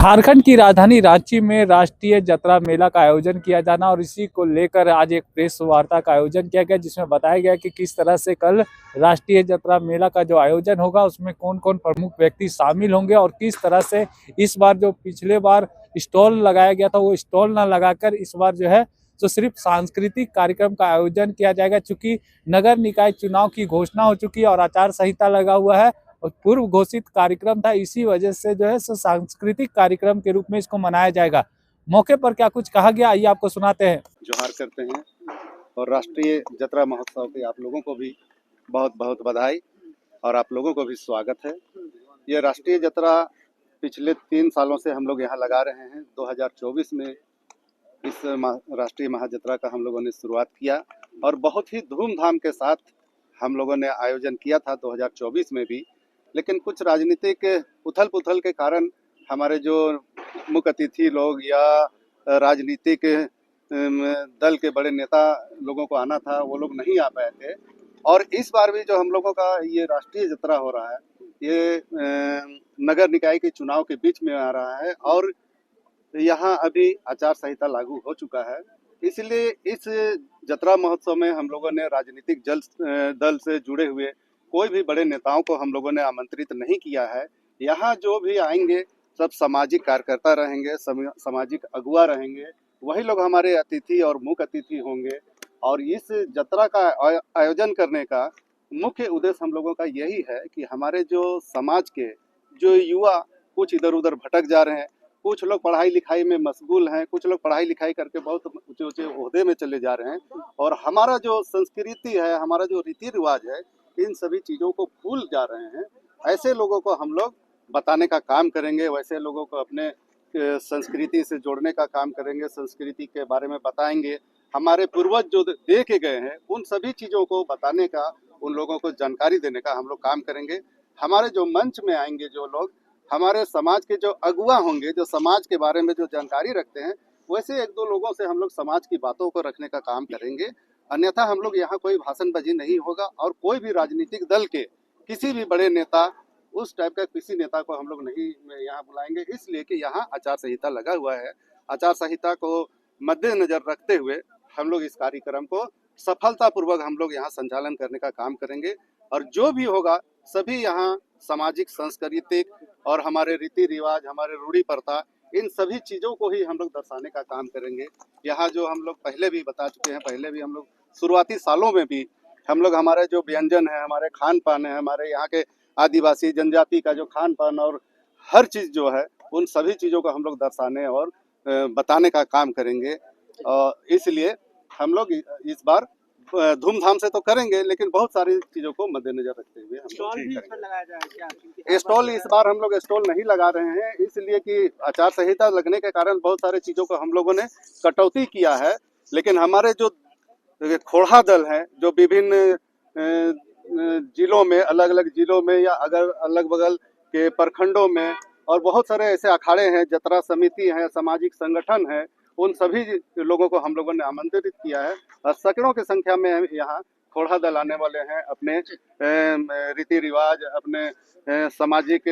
झारखंड की राजधानी रांची में राष्ट्रीय जतरा मेला का आयोजन किया जाना और इसी को लेकर आज एक प्रेस वार्ता का आयोजन किया गया, जिसमें बताया गया कि किस तरह से कल राष्ट्रीय जतरा मेला का जो आयोजन होगा उसमें कौन कौन प्रमुख व्यक्ति शामिल होंगे और किस तरह से इस बार जो पिछले बार स्टॉल लगाया गया था वो स्टॉल ना लगाकर इस बार जो है तो सिर्फ सांस्कृतिक कार्यक्रम का आयोजन किया जाएगा। चूंकि नगर निकाय चुनाव की घोषणा हो चुकी है और आचार संहिता लगा हुआ है और पूर्व घोषित कार्यक्रम था, इसी वजह से जो है सो सांस्कृतिक कार्यक्रम के रूप में इसको मनाया जाएगा। मौके पर क्या कुछ कहा गया, आइए आपको सुनाते हैं। जोहार करते हैं और राष्ट्रीय जतरा महोत्सव के आप लोगों को भी बहुत बहुत बधाई और आप लोगों को भी स्वागत है। ये राष्ट्रीय जतरा पिछले 3 सालों से हम लोग यहाँ लगा रहे हैं। 2024 में इस राष्ट्रीय महाजतरा का हम लोगों ने शुरुआत किया और बहुत ही धूमधाम के साथ हम लोगों ने आयोजन किया था 2024 में भी। लेकिन कुछ राजनीतिक उथल पुथल के कारण हमारे जो मुख्य अतिथि लोग या राजनीतिक दल के बड़े नेता लोगों को आना था, वो लोग नहीं आ पाए थे। और इस बार भी जो हम लोगों का ये राष्ट्रीय जतरा हो रहा है, ये नगर निकाय के चुनाव के बीच में आ रहा है और यहाँ अभी आचार संहिता लागू हो चुका है। इसलिए इस जतरा महोत्सव में हम लोगों ने राजनीतिक दल से जुड़े हुए कोई भी बड़े नेताओं को हम लोगों ने आमंत्रित नहीं किया है। यहाँ जो भी आएंगे सब सामाजिक कार्यकर्ता रहेंगे, सामाजिक अगुवा रहेंगे, वही लोग हमारे अतिथि और मुख्य अतिथि होंगे। और इस जतरा का आयोजन करने का मुख्य उद्देश्य हम लोगों का यही है कि हमारे जो समाज के जो युवा कुछ इधर उधर भटक जा रहे हैं, कुछ लोग पढ़ाई लिखाई में मशगूल हैं, कुछ लोग पढ़ाई लिखाई करके बहुत ऊंचे ऊंचे ओहदे में चले जा रहे हैं और हमारा जो संस्कृति है, हमारा जो रीति रिवाज है, इन सभी चीज़ों को भूल जा रहे हैं। ऐसे लोगों को हम लोग बताने का काम करेंगे, वैसे लोगों को अपने संस्कृति से जोड़ने का काम करेंगे, संस्कृति के बारे में बताएंगे। हमारे पूर्वज जो दे के गए हैं उन सभी चीज़ों को बताने का, उन लोगों को जानकारी देने का हम लोग काम करेंगे। हमारे जो मंच में आएंगे जो लोग, हमारे समाज के जो अगुवा होंगे, जो समाज के बारे में जो जानकारी रखते हैं, वैसे 1-2 लोगों से हम लोग समाज की बातों को रखने का काम करेंगे। अन्यथा हम लोग यहाँ कोई भाषणबाजी नहीं होगा और कोई भी राजनीतिक दल के किसी भी बड़े नेता, उस टाइप का किसी नेता को हम लोग नहीं यहाँ बुलाएंगे, इसलिए कि यहाँ आचार संहिता लगा हुआ है। आचार संहिता को मद्देनजर रखते हुए हम लोग इस कार्यक्रम को सफलतापूर्वक हम लोग यहाँ संचालन करने का काम करेंगे और जो भी होगा सभी यहाँ सामाजिक, सांस्कृतिक और हमारे रीति रिवाज, हमारे रूढ़ी प्रथा, इन सभी चीज़ों को ही हम लोग दर्शाने का काम करेंगे। यहाँ जो हम लोग पहले भी बता चुके हैं, पहले भी हम लोग शुरुआती सालों में भी हम लोग हमारे जो व्यंजन है, हमारे खान पान है, हमारे यहाँ के आदिवासी जनजाति का जो खान पान और हर चीज़ जो है, उन सभी चीज़ों को हम लोग दर्शाने और बताने का काम करेंगे। इसलिए हम लोग इस बार धूमधाम से तो करेंगे, लेकिन बहुत सारी चीज़ों को मद्देनजर रखते हुए हम लोग स्टॉल इस बार हम लोग स्टॉल नहीं लगा रहे हैं, इसलिए कि आचार संहिता लगने के कारण बहुत सारे चीज़ों को हम लोगों ने कटौती किया है। लेकिन हमारे जो खोड़ा दल हैं, जो विभिन्न जिलों में, अलग अलग जिलों में या अगर अलग बगल के प्रखंडों में और बहुत सारे ऐसे अखाड़े हैं, जतरा समिति है, सामाजिक संगठन है, उन सभी लोगों को हम लोगों ने आमंत्रित किया है और सैकड़ों की संख्या में यहाँ खोड़ा दल आने वाले हैं। अपने रीति रिवाज, अपने सामाजिक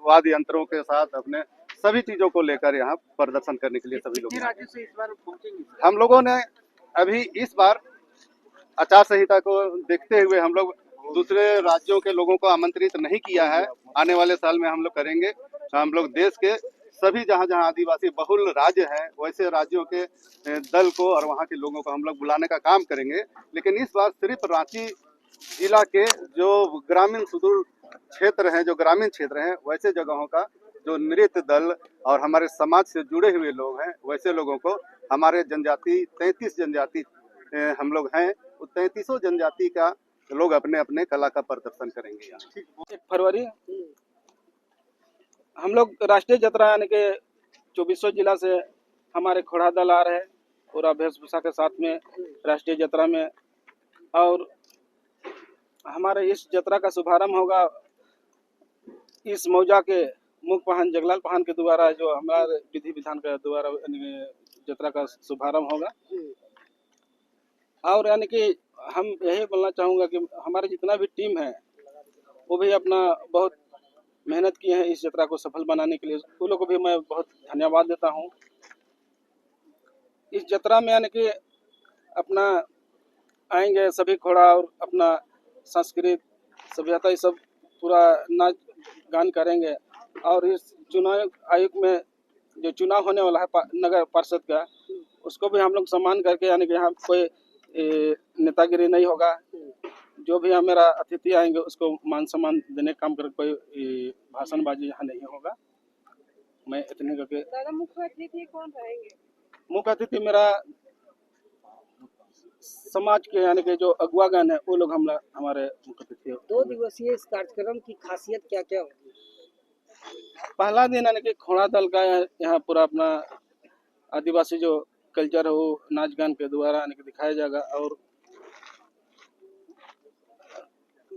वाद्य यंत्रों के साथ, अपने सभी चीज़ों को लेकर यहाँ प्रदर्शन करने के लिए सभी लोग राज्य से इस बार पहुंचेंगे। हम लोगों ने अभी इस बार आचार संहिता को देखते हुए हम लोग दूसरे राज्यों के लोगों को आमंत्रित नहीं किया है। आने वाले साल में हम लोग करेंगे। हम लोग देश के सभी जहाँ जहाँ आदिवासी बहुल राज्य हैं, वैसे राज्यों के दल को और वहाँ के लोगों को हम लोग बुलाने का काम करेंगे। लेकिन इस बार सिर्फ रांची जिला के जो ग्रामीण सुदूर क्षेत्र हैं, जो ग्रामीण क्षेत्र हैं, वैसे जगहों का जो नृत्य दल और हमारे समाज से जुड़े हुए लोग हैं, वैसे लोगों को, हमारे जनजाति 33 जनजाति हम लोग हैं, 33 जनजाति का लोग अपने अपने कला का प्रदर्शन करेंगे। 1 फरवरी हम लोग राष्ट्रीय जतरा यानी कि 2400 जिला से हमारे खोड़ा दल आ रहे हैं पूरा वेशभूषा के साथ में राष्ट्रीय जतरा में। और हमारे इस जतरा का शुभारंभ होगा इस मौजा के मुख्य पहन जगलाल पहन के द्वारा, जो हमारे विधि विधान के द्वारा जतरा का शुभारंभ होगा। और यानी कि हम यही बोलना चाहूँगा कि हमारे जितना भी टीम है वो भी अपना बहुत मेहनत किए हैं इस यात्रा को सफल बनाने के लिए, उन लोगों को भी मैं बहुत धन्यवाद देता हूँ। इस यात्रा में यानी कि अपना आएंगे सभी घोड़ा और अपना संस्कृत सभ्यता ये सब पूरा नाच गान करेंगे। और इस चुनाव आयोग में जो चुनाव होने वाला है नगर पार्षद का, उसको भी हम लोग सम्मान करके यानी कि यहाँ कोई नेतागिरी नहीं होगा। जो भी यहाँ मेरा अतिथि आएंगे उसको मान सम्मान देने का काम कर, कोई भाषणबाजी यहाँ नहीं होगा। मैं इतने करके दादा मुख्य अतिथि कौन रहेंगे? मुख्य अतिथि मेरा समाज के यानी कि जो अगुवागण है वो लोग हमारे मुख्य अतिथि हैं। 2 दिवसीय इस कार्यक्रम की खासियत क्या क्या होगी? पहला दिन यानी कि घोड़ा दल का यहाँ पूरा अपना आदिवासी जो कल्चर है वो नाच गान के द्वारा यानी कि दिखाया जाएगा। और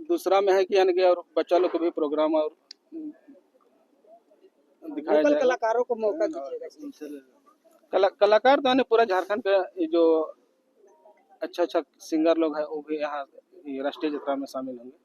दूसरा में है कि यानी कि और बच्चा लोग को भी प्रोग्राम और दिखाया लोकल जाएगा। कलाकारों को मौका दीजिएगा। कलाकार तो यानी पूरा झारखंड का ये जो अच्छा सिंगर लोग हैं वो भी यहाँ राष्ट्रीय यात्रा में शामिल होंगे।